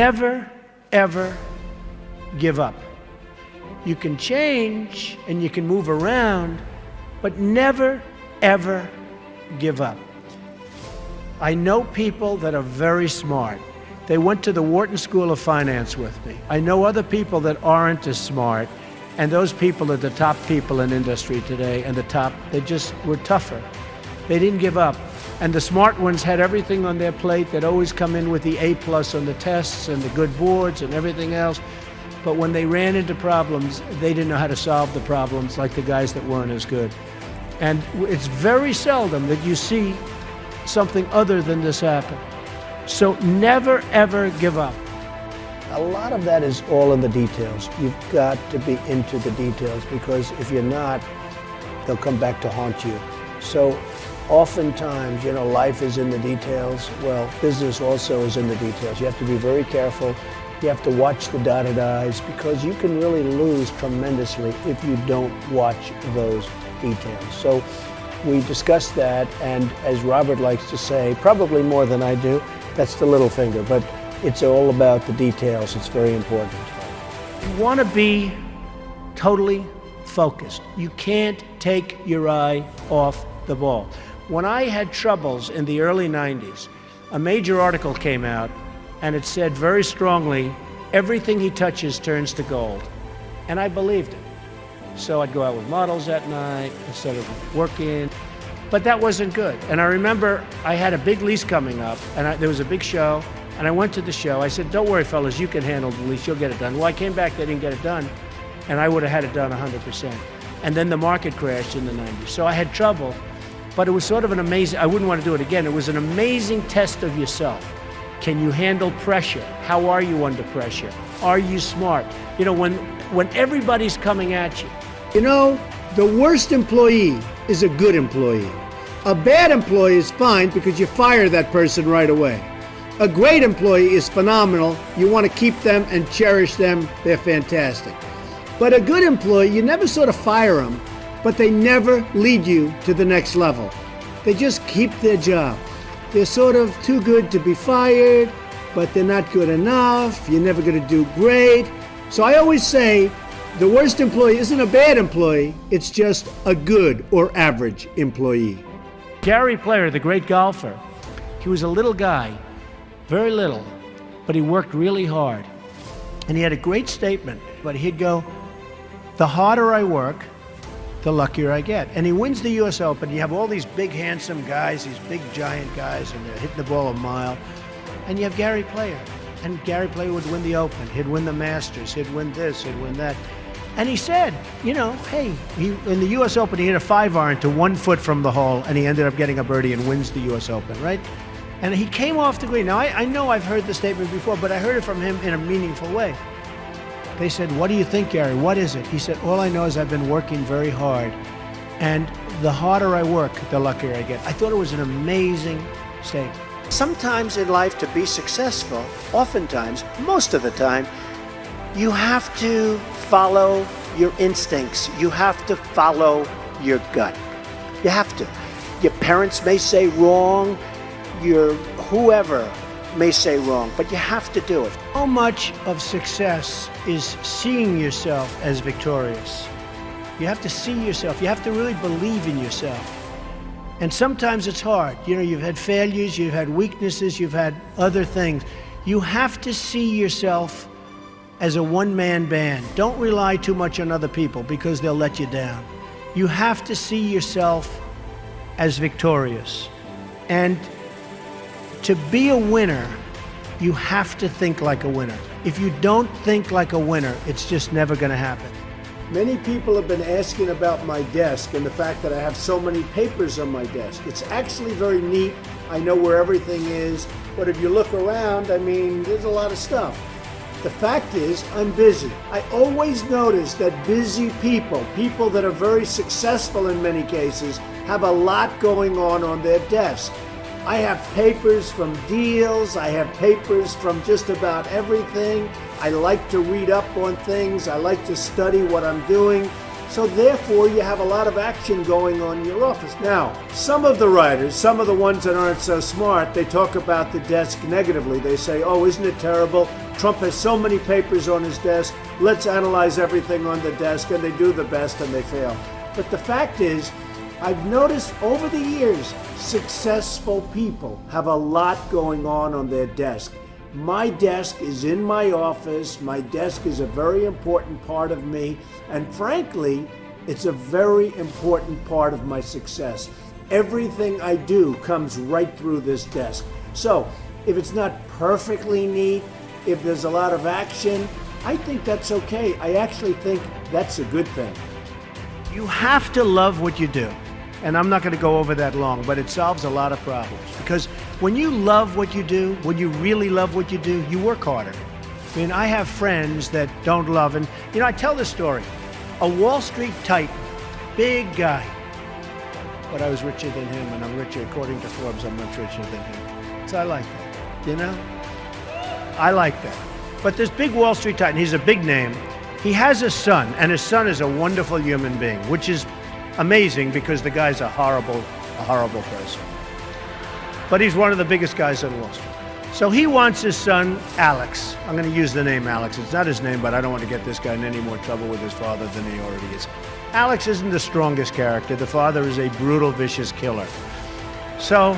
Never, ever give up. You can change and you can move around, but never, ever give up. I know people that are very smart. They went to the Wharton School of Finance with me. I know other people that aren't as smart, and those people are the top people in industry today, and they just were tougher. They didn't give up. And the smart ones had everything on their plate. They'd always come in with the A+ on the tests and the good boards and everything else. But when they ran into problems, they didn't know how to solve the problems like the guys that weren't as good. And it's very seldom that you see something other than this happen. So never, ever give up. A lot of that is all in the details. You've got to be into the details, because if you're not, they'll come back to haunt you. So oftentimes, life is in the details. Well, business also is in the details. You have to be very careful. You have to watch the dotted I's, because you can really lose tremendously if you don't watch those details. So we discussed that, and as Robert likes to say, probably more than I do, that's the little finger, but it's all about the details. It's very important. You want to be totally focused. You can't take your eye off the ball. When I had troubles in the early 90s, a major article came out, and it said very strongly, everything he touches turns to gold. And I believed it. So I'd go out with models at night instead of working. But that wasn't good. And I remember I had a big lease coming up, and there was a big show, and I went to the show. I said, don't worry, fellas, you can handle the lease, you'll get it done. Well, I came back, they didn't get it done, and I would have had it done 100%. And then the market crashed in the 90s. So I had trouble, but it was sort of an amazing, I wouldn't want to do it again. It was an amazing test of yourself. Can you handle pressure? How are you under pressure? Are you smart? When everybody's coming at you. The worst employee is a good employee. A bad employee is fine because you fire that person right away. A great employee is phenomenal. You want to keep them and cherish them. They're fantastic. But a good employee, you never sort of fire them, but they never lead you to the next level. They just keep their job. They're sort of too good to be fired, but they're not good enough. You're never going to do great. So I always say, the worst employee isn't a bad employee, it's just a good or average employee. Gary Player, the great golfer, he was a little guy, very little, but he worked really hard. And he had a great statement, but he'd go, the harder I work, the luckier I get. And he wins the U.S. Open. You have all these big, handsome guys, these big, giant guys, and they're hitting the ball a mile. And you have Gary Player. And Gary Player would win the Open. He'd win the Masters. He'd win this. He'd win that. And he said, hey, in the U.S. Open, he hit a 5-iron to 1 foot from the hole, and he ended up getting a birdie and wins the U.S. Open, right? And he came off the green. Now, I know I've heard the statement before, but I heard it from him in a meaningful way. They said, what do you think, Gary? What is it? He said, all I know is I've been working very hard, and the harder I work, the luckier I get. I thought it was an amazing statement. Sometimes in life, to be successful, oftentimes, most of the time, you have to follow your instincts. You have to follow your gut. You have to. Your parents may say wrong, your whoever may say wrong, but you have to do it. So much of success is seeing yourself as victorious. You have to see yourself. You have to really believe in yourself. And sometimes it's hard. You've had failures, you've had weaknesses, you've had other things. You have to see yourself as a one-man band. Don't rely too much on other people, because they'll let you down. You have to see yourself as victorious. And to be a winner, you have to think like a winner. If you don't think like a winner, it's just never going to happen. Many people have been asking about my desk and the fact that I have so many papers on my desk. It's actually very neat. I know where everything is, but if you look around, there's a lot of stuff. The fact is, I'm busy. I always notice that busy people that are very successful in many cases, have a lot going on their desk. I have papers from deals, I have papers from just about everything. I like to read up on things, I like to study what I'm doing. So therefore, you have a lot of action going on in your office. Now, some of the writers, some of the ones that aren't so smart, they talk about the desk negatively. They say, oh, isn't it terrible? Trump has so many papers on his desk. Let's analyze everything on the desk. And they do the best and they fail. But the fact is, I've noticed over the years, successful people have a lot going on their desk. My desk is in my office. My desk is a very important part of me. And frankly, it's a very important part of my success. Everything I do comes right through this desk. So if it's not perfectly neat, if there's a lot of action, I think that's okay. I actually think that's a good thing. You have to love what you do. And I'm not going to go over that long, but it solves a lot of problems. Because when you love what you do, when you really love what you do, you work harder. I mean, I have friends that don't love, and you know, I tell this story. A Wall Street titan, big guy, but I was richer than him, and I'm richer, according to Forbes, I'm much richer than him. So I like that, you know? I like that. But this big Wall Street titan, he's a big name. He has a son, and his son is a wonderful human being, which is amazing because the guy's a horrible person. But he's one of the biggest guys on Wall Street. So he wants his son, Alex. I'm going to use the name Alex. It's not his name, but I don't want to get this guy in any more trouble with his father than he already is. Alex isn't the strongest character. The father is a brutal, vicious killer. So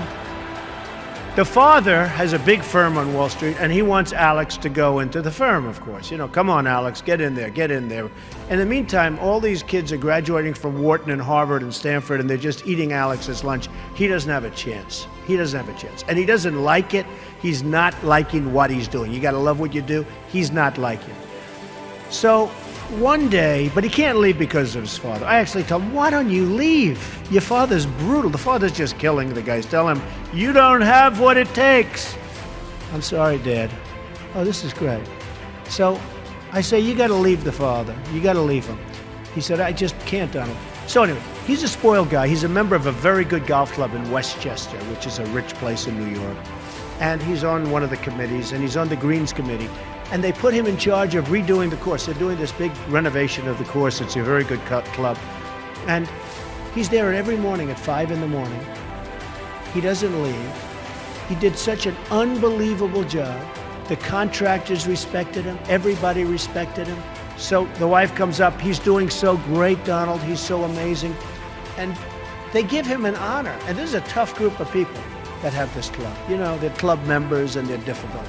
the father has a big firm on Wall Street, and he wants Alex to go into the firm, of course. You know, come on, Alex, get in there, get in there. In the meantime, all these kids are graduating from Wharton and Harvard and Stanford, and they're just eating Alex's lunch. He doesn't have a chance. He doesn't have a chance. And he doesn't like it. He's not liking what he's doing. You got to love what you do. He's not liking it. So one day, but he can't leave because of his father. I actually tell him, why don't you leave? Your father's brutal. The father's just killing the guys. Tell him, you don't have what it takes. I'm sorry, Dad. Oh, this is great. So I say, you got to leave the father. You got to leave him. He said, I just can't, Donald. So anyway, he's a spoiled guy. He's a member of a very good golf club in Westchester, which is a rich place in New York. And he's on one of the committees, and he's on the Greens Committee. And they put him in charge of redoing the course. They're doing this big renovation of the course. It's a very good club. And he's there every morning at 5 in the morning. He doesn't leave. He did such an unbelievable job. The contractors respected him. Everybody respected him. So the wife comes up. He's doing so great, Donald. He's so amazing. And they give him an honor. And this is a tough group of people that have this club. You know, they're club members and they're difficult.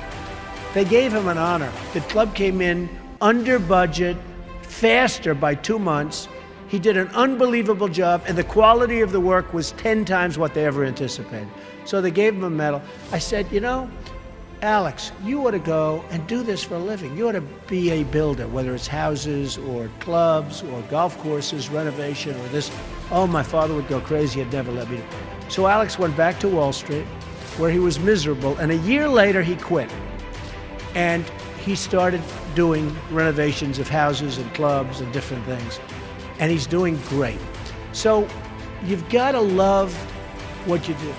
They gave him an honor. The club came in under budget, faster by 2 months. He did an unbelievable job, and the quality of the work was 10 times what they ever anticipated. So they gave him a medal. I said, you know, Alex, you ought to go and do this for a living. You ought to be a builder, whether it's houses or clubs or golf courses, renovation or this. Oh, my father would go crazy. He'd never let me do it. So Alex went back to Wall Street, where he was miserable, and a year later he quit. And he started doing renovations of houses and clubs and different things. And he's doing great. So you've got to love what you do.